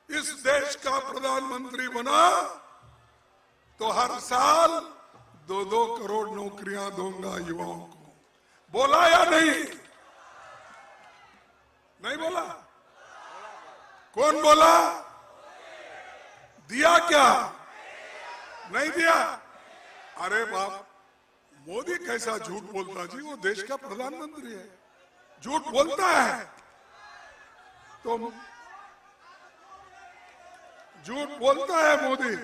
इस देश का प्रधानमंत्री बना तो हर साल 2-2 करोड़ नौकरियां दूंगा युवाओं को। बोला या नहीं? नहीं बोला? कौन बोला? दिया क्या? नहीं दिया? अरे बाप, मोदी कैसा झूठ बोलता जी, वो देश का प्रधानमंत्री है, झूठ बोलता है तो झूठ बोलता है मोदी।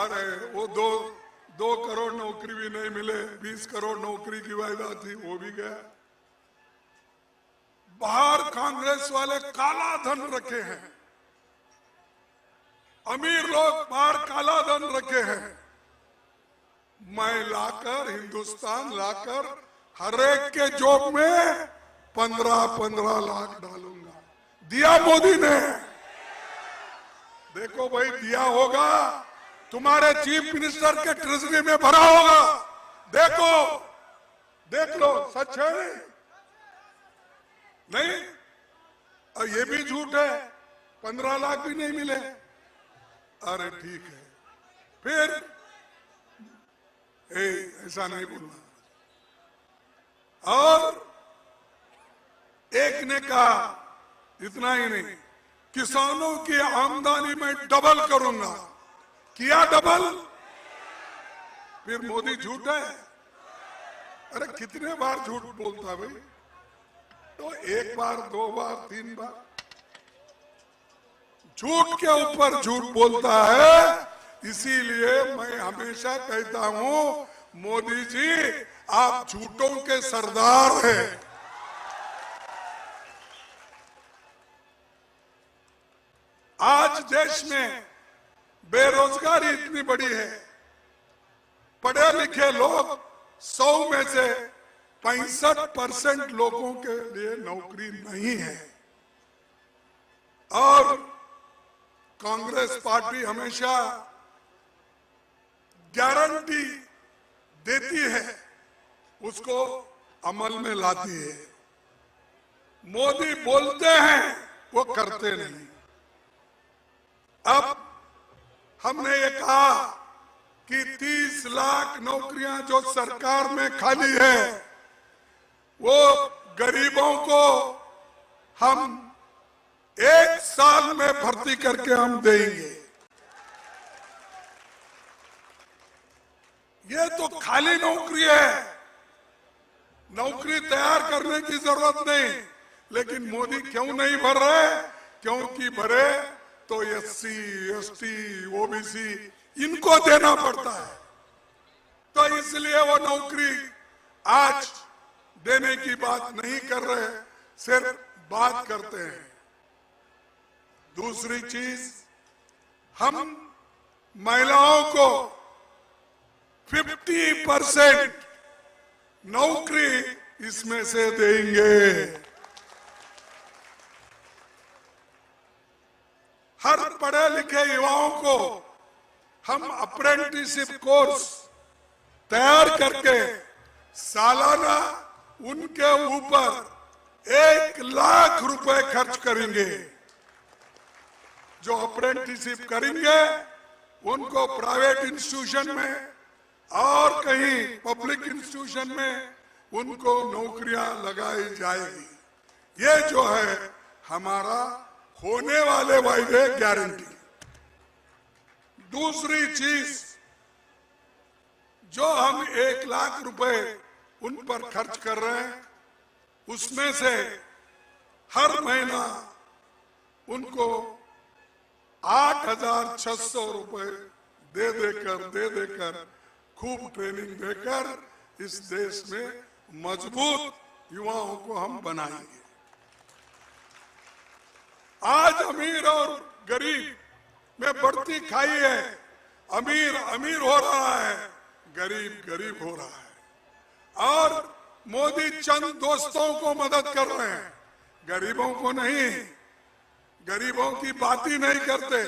अरे वो दो करोड़ नौकरी भी नहीं मिले, 20 करोड़ नौकरी की वायदा थी वो भी गया। बाहर कांग्रेस वाले काला धन रखे हैं, अमीर लोग बाहर काला धन रखे हैं। मैं लाकर, हिंदुस्तान लाकर हर एक के जोब में 15-15 लाख डालूंगा। दिया मोदी ने? देखो भाई, दिया होगा, तुम्हारे चीफ मिनिस्टर के ट्रेजरी में भरा होगा, देखो, देख लो, सच है नहीं? और ये भी झूठ है, 15 लाख भी नहीं मिले। अरे ठीक है, फिर ऐसा नहीं बोलना। और एक ने कहा इतना ही नहीं, किसानों की आमदनी में डबल करूंगा। किया डबल? फिर मोदी झूठ है? अरे कितने बार झूठ बोलता भाई? तो 1 बार, 2 बार, 3 बार झूठ के ऊपर झूठ बोलता है। इसीलिए मैं हमेशा कहता हूं, मोदी जी आप झूठों के सरदार हैं। आज देश में बेरोजगारी इतनी बड़ी है, पढ़े लिखे लोग 100 में से 65% लोगों के लिए नौकरी नहीं है। और कांग्रेस पार्टी हमेशा गारंटी देती है, उसको अमल में लाती है। मोदी बोलते हैं, वो करते नहीं। अब हमने ये कहा कि 30 लाख नौकरियां जो सरकार में खाली है, वो गरीबों को हम 1 साल में भर्ती करके हम देंगे। ये तो खाली नौकरी है, नौकरी तैयार करने की जरूरत नहीं। लेकिन मोदी क्यों नहीं भर रहे? क्योंकि भरे तो SC, ST, OBC इनको देना पड़ता है, तो इसलिए वो नौकरी आज देने की बात नहीं कर रहे, सिर्फ बात करते हैं। दूसरी चीज, हम महिलाओं को 50% नौकरी इसमें से देंगे। हर पढ़े लिखे युवाओं को हम अप्रेंटिसशिप कोर्स तैयार करके सालाना उनके ऊपर 1 लाख रुपए खर्च करेंगे। जो अप्रेंटिसशिप करेंगे उनको प्राइवेट इंस्टीट्यूशन में और कहीं पब्लिक इंस्टीट्यूशन में उनको नौकरियां लगाई जाएगी। ये जो है हमारा होने वाले वायदे गारंटी। दूसरी चीज, जो हम 1 लाख रुपए उन पर खर्च कर रहे हैं, उसमें से हर महीना उनको 8,600 रुपए दे देकर खूब ट्रेनिंग देकर इस देश में मजबूत युवाओं को हम बनाएंगे। आज अमीर और गरीब में बढ़ती खाई है। अमीर अमीर हो रहा है, गरीब गरीब हो रहा है। और मोदी चंद दोस्तों को मदद कर रहे हैं, गरीबों को नहीं। गरीबों की बात ही नहीं करते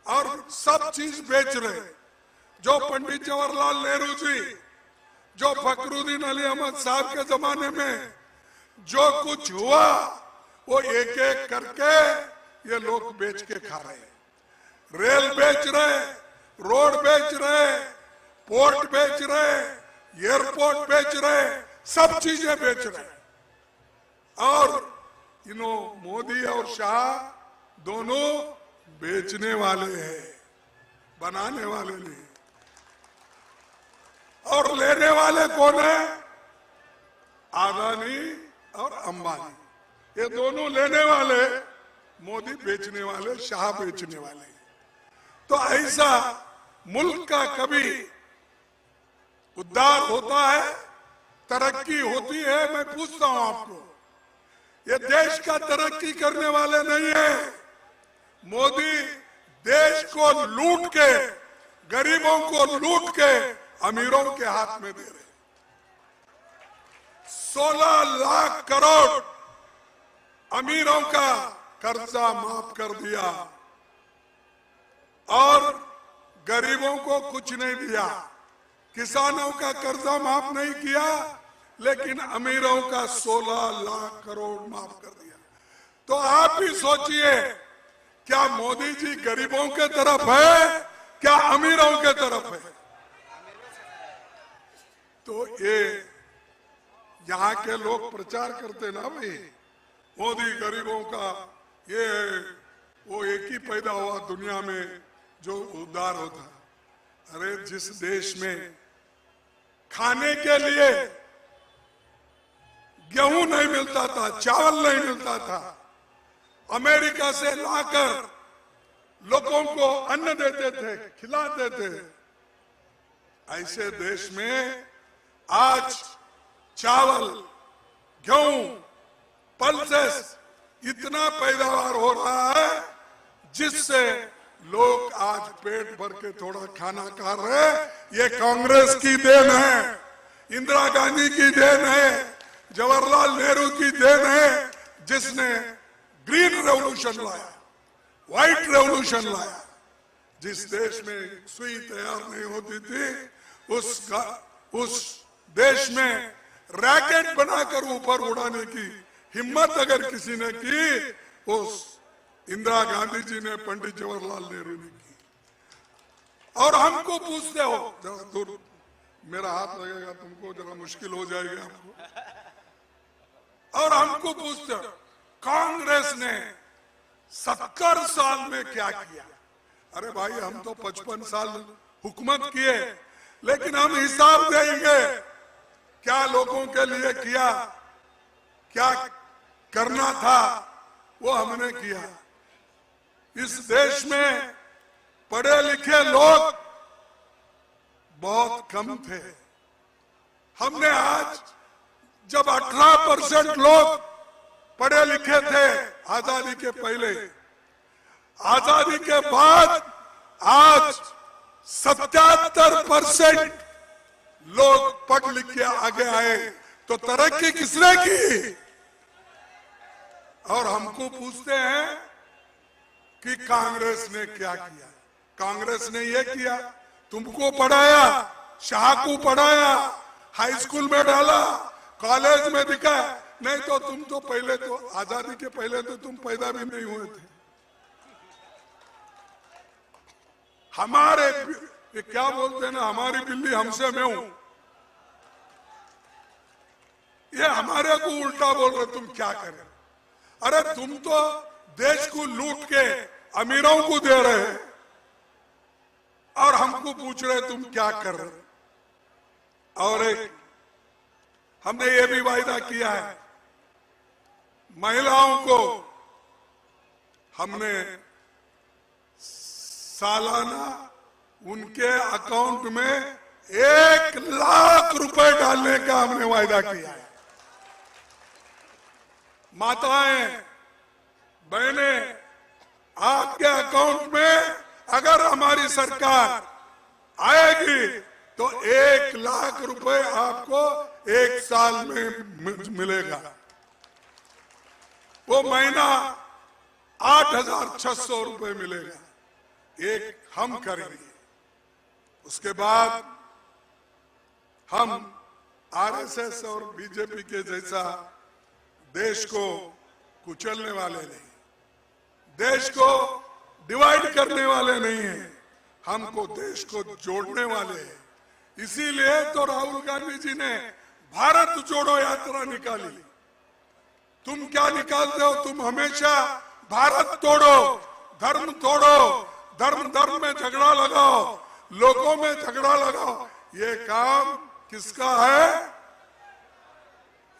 और सब चीज बेच रहे। जो पंडित जवाहरलाल नेहरू जी, जो फखरुद्दीन अली अहमद साहब के जमाने में जो कुछ हुआ, वो एक एक करके ये लोग बेच के खा रहे हैं। रेल बेच रहे, रोड बेच रहे, पोर्ट बेच रहे, एयरपोर्ट बेच रहे, सब चीजें बेच रहे। और मोदी और शाह दोनों बेचने वाले हैं, बनाने वाले नहीं। और लेने वाले कौन है? अदानी और अंबानी, ये दोनों लेने वाले, मोदी बेचने वाले, शाह बेचने वाले। तो ऐसा मुल्क का कभी उद्धार होता है, तरक्की होती है? मैं पूछता हूं आपको, ये देश का तरक्की करने वाले नहीं है। मोदी देश को लूट के, गरीबों को लूट के अमीरों के हाथ में दे रहे। 16 लाख करोड़ अमीरों का कर्जा माफ कर दिया और गरीबों को कुछ नहीं दिया। किसानों का कर्जा माफ नहीं किया, लेकिन अमीरों का 16 लाख करोड़ माफ कर दिया। तो आप ही सोचिए, क्या मोदी जी गरीबों के तरफ है, क्या अमीरों के तरफ है? तो ये यहाँ के लोग प्रचार करते ना भाई, मोदी गरीबों का ये वो एक ही पैदा हुआ दुनिया में जो उद्धार होता। अरे जिस देश में खाने के लिए गेहूं नहीं मिलता था, चावल नहीं मिलता था, अमेरिका से लाकर लोगों को अन्न देते थे, खिलाते थे, ऐसे देश में आज चावल, गेहूं, पल्सेस इतना पैदावार हो रहा है जिससे लोग आज पेट भर के थोड़ा खाना खा रहे हैं। ये कांग्रेस की देन है, इंदिरा गांधी की देन है, जवाहरलाल नेहरू की देन है, जिसने ग्रीन रेवोल्यूशन लाया, व्हाइट रेवोल्यूशन लाया। जिस देश में सुई तैयार नहीं होती थी, उस देश में रैकेट बनाकर ऊपर उड़ाने की हिम्मत अगर किसी ने की, उस इंदिरा गांधी जी ने, पंडित जवाहरलाल नेहरू ने की। और हमको पूछते हो, जरा दूर मेरा हाथ लगेगा तुमको, जरा मुश्किल हो जाएगी आपको। और हमको पूछते हो कांग्रेस ने 70 साल में क्या किया? अरे भाई, हम तो 55 साल हुकूमत किए, लेकिन हम हिसाब देंगे क्या लोगों के लिए किया, क्या करना था वो हमने किया। इस देश में पढ़े लिखे लोग बहुत कम थे। हमने आज जब 18% लोग पढ़े लिखे थे आजादी के पहले, आजादी के बाद आज 77% लोग पढ़ लिख के आगे आए। तो तरक्की किसने की? और हमको पूछते हैं कि कांग्रेस ने क्या किया। कांग्रेस ने ये किया, तुमको पढ़ाया, शाह को पढ़ाया, हाई स्कूल में डाला, कॉलेज में दिखा। नहीं तो तुम तो पहले तो आजादी के पहले तो तुम पैदा भी नहीं हुए थे। हमारे ये क्या बोलते हैं ना, हमारी बिल्ली हमसे मैं हूं, ये हमारे को उल्टा बोल रहे, तुम क्या करें? अरे तुम तो देश को लूट के अमीरों को दे रहे हैं और हमको पूछ रहे तुम क्या कर रहे। और एक हमने ये भी वायदा किया है, महिलाओं को हमने सालाना उनके अकाउंट में 1 लाख रुपए डालने का हमने वायदा किया है। माताएं, बहनें, आपके अकाउंट में अगर हमारी सरकार आएगी तो 1 लाख रुपए आपको 1 साल में मिलेगा। वो महीना 8,600 रुपए मिलेगा। एक हम करेंगे, उसके बाद हम आरएसएस और बीजेपी के जैसा देश को कुचलने वाले नहीं, देश को डिवाइड करने वाले नहीं हैं, हमको देश को जोड़ने वाले हैं। इसीलिए तो राहुल गांधी जी ने भारत जोड़ो यात्रा निकाली। तुम क्या निकालते हो? तुम हमेशा भारत तोड़ो, धर्म तोड़ो, धर्म धर्म में झगड़ा लगाओ, लोगों में झगड़ा लगाओ। ये काम किसका है?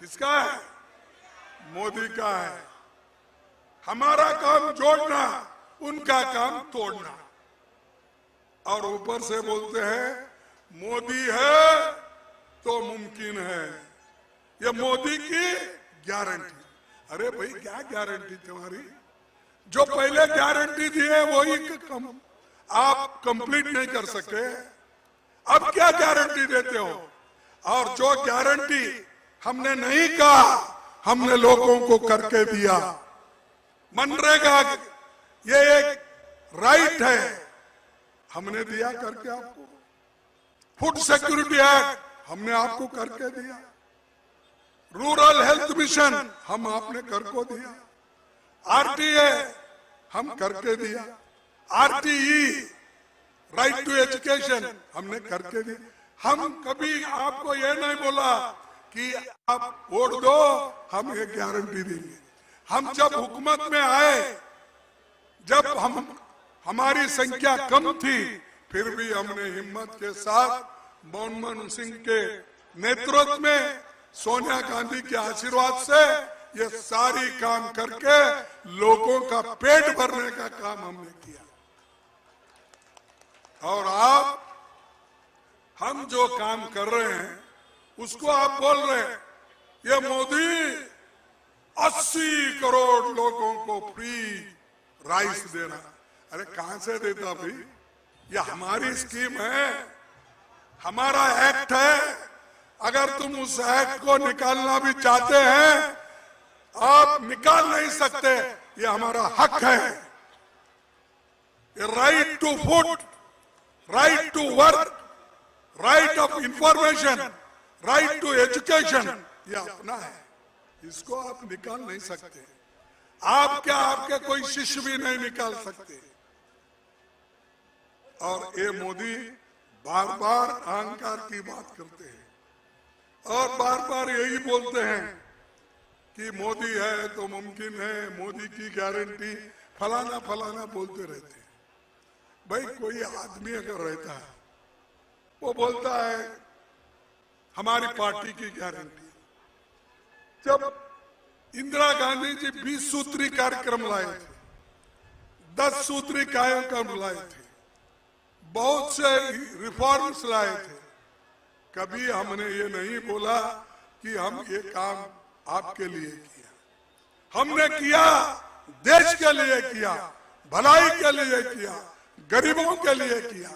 किसका है? मोदी का है। हमारा काम जोड़ना, उनका काम तोड़ना। और ऊपर से बोलते हैं मोदी है तो मुमकिन है, ये मोदी की गारंटी। अरे भाई क्या गारंटी तुम्हारी? जो पहले गारंटी दी है वही आप कंप्लीट नहीं कर सकते, अब क्या गारंटी देते हो? और जो गारंटी हमने नहीं कहा, हमने लोगों को करके दिया। मनरेगा ये एक राइट है, हमने दिया करके आपको। फूड सिक्योरिटी एक्ट हमने आपको करके दिया। रूरल हेल्थ मिशन हम आपने करको दिया। आरटीए हम करके दिया। आरटीई राइट टू एजुकेशन हमने करके दिया। हम कभी आपको ये नहीं बोला कि आप वोट दो, हम ये गारंटी देंगे। हम जब हुकूमत में आए, जब हमारी संख्या कम थी, फिर भी हमने हिम्मत के साथ मनमोहन सिंह के नेतृत्व में, सोनिया गांधी के आशीर्वाद से ये सारी काम करके लोगों का पेट भरने का काम हमने किया। और आप हम जो काम कर रहे हैं उसको आप बोल रहे हैं ये मोदी 80 करोड़ लोगों को फ्री राइस दे रहा। अरे कहां से देता भाई? ये हमारी स्कीम है, हमारा एक्ट है। अगर तुम उस एक्ट को निकालना भी चाहते हैं, आप निकाल नहीं सकते। ये हमारा हक है। ये right to food, right to work, right of information, right to education, ये अपना है। इसको आप निकाल नहीं सकते। आप क्या, आपके कोई शिष्य भी नहीं निकाल सकते। और ये मोदी बार बार अहंकार की बात करते हैं और बार बार यही बोलते हैं कि मोदी है तो मुमकिन है, मोदी की गारंटी, फलाना फलाना बोलते रहते हैं। भाई कोई आदमी अगर रहता है, वो बोलता है हमारी पार्टी की गारंटी। जब इंदिरा गांधी जी 20 सूत्री कार्यक्रम लाए थे, 10 सूत्री कार्यक्रम लाए थे, बहुत से रिफॉर्म्स लाए थे, कभी हमने ये नहीं बोला कि हम ये काम आपके लिए किया। हमने किया, देश के लिए किया, भलाई के लिए किया, गरीबों के लिए किया।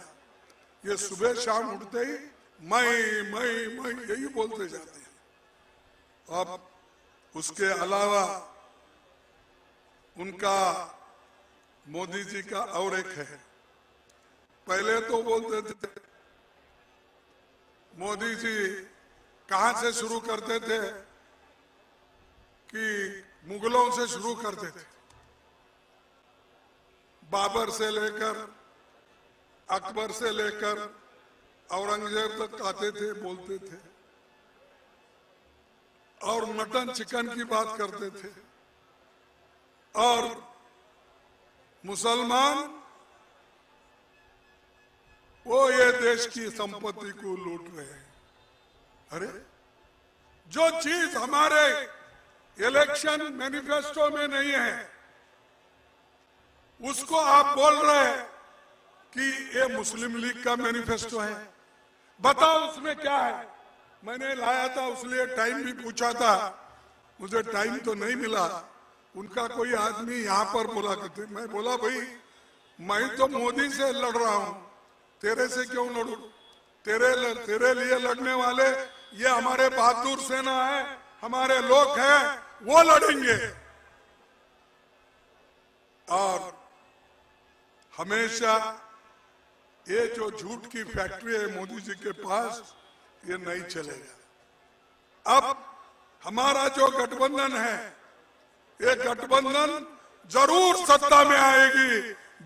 ये सुबह शाम उठते ही मैं यही बोलते जाते हैं। अब उसके अलावा उनका, मोदी जी का और एक है। पहले तो बोलते थे मोदी जी कहां से शुरू करते थे कि मुगलों से शुरू करते थे। बाबर से लेकर, अकबर से लेकर औरंगजेब तक आते थे, बोलते थे और मटन चिकन की बात करते थे। और मुसलमान वो ये देश की संपत्ति को लूट रहे हैं। अरे जो चीज हमारे इलेक्शन मैनिफेस्टो में नहीं है, उसको आप बोल रहे हैं कि ये मुस्लिम लीग का मैनिफेस्टो है। बताओ उसमें क्या है? मैंने लाया था, उसलिए टाइम भी पूछा था, मुझे टाइम तो नहीं मिला। उनका कोई आदमी यहाँ पर बोला करते, मैं बोला भाई मैं तो मोदी से लड़ रहा हूं, तेरे से क्यों लड़ूं? तेरे लिए लड़ने वाले ये हमारे बहादुर सेना है, हमारे लोग हैं, वो लड़ेंगे। और हमेशा ये जो झूठ की फैक्ट्री है मोदी जी के पास, ये नहीं चलेगा। अब हमारा जो गठबंधन है, ये गठबंधन जरूर सत्ता में आएगी,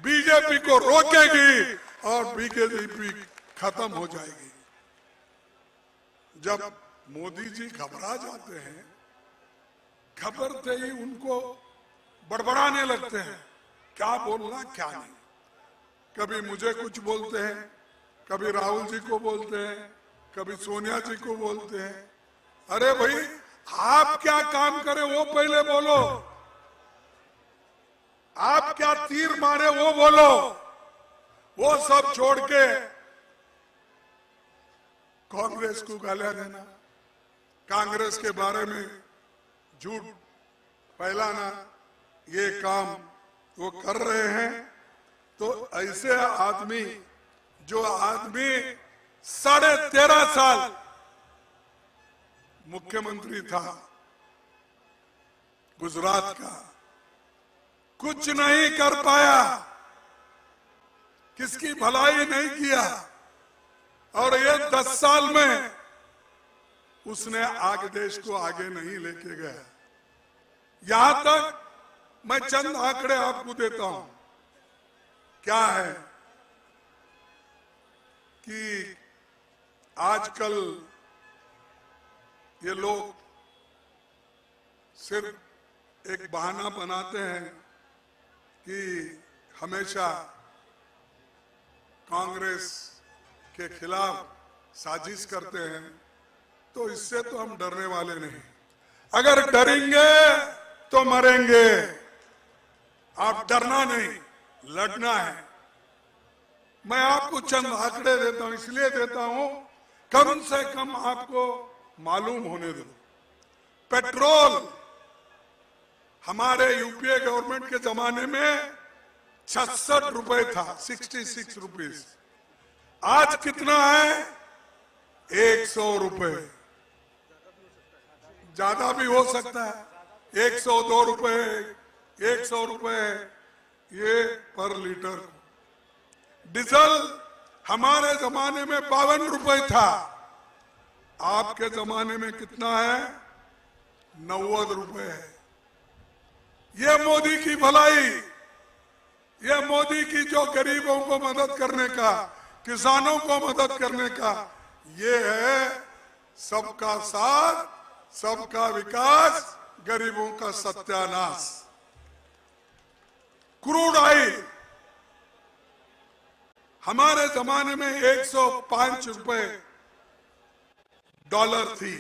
बीजेपी को रोकेगी और बीजेपी खत्म हो जाएगी। जब मोदी जी घबरा जाते हैं, घबराते ही उनको बड़बड़ाने लगते हैं, क्या बोलना क्या नहीं। कभी मुझे कुछ बोलते हैं, कभी राहुल जी को बोलते हैं, कभी सोनिया जी को बोलते हैं। अरे भाई, आप क्या काम करें वो पहले बोलो, आप क्या तीर मारे वो बोलो। वो सब छोड़ के कांग्रेस को गालियां देना, कांग्रेस के बारे में झूठ फैलाना, ये काम वो कर रहे हैं। तो ऐसे आदमी, जो आदमी 13.5 साल मुख्यमंत्री था गुजरात का, कुछ नहीं कर पाया, किसकी भलाई नहीं किया, और ये 10 साल में उसने आगे देश को आगे नहीं लेके गया। यहां तक मैं चंद आंकड़े आपको देता हूं। क्या है कि आजकल ये लोग सिर्फ एक बहाना बनाते हैं कि हमेशा कांग्रेस के खिलाफ साजिश करते हैं। तो इससे तो हम डरने वाले नहीं। अगर डरेंगे तो मरेंगे। आप डरना नहीं, लड़ना है। मैं आपको चंद आंकड़े देता हूं, इसलिए देता हूं कम से कम आपको मालूम होने दो। पेट्रोल हमारे यूपीए गवर्नमेंट के जमाने में 66 रुपए था, 66 रुपीज। आज कितना है? 100 रुपए। ज्यादा भी हो सकता है, 102 रुपए, 100 रुपए ये पर लीटर। डीजल हमारे जमाने में 52 रुपए था, आपके जमाने में कितना है? 90 रुपए है। ये मोदी की भलाई, ये मोदी की जो गरीबों को मदद करने का, किसानों को मदद करने का, ये है सबका साथ, सबका विकास, गरीबों का सत्यानाश। क्रूड ऑयल हमारे जमाने में 105 रुपए डॉलर थी,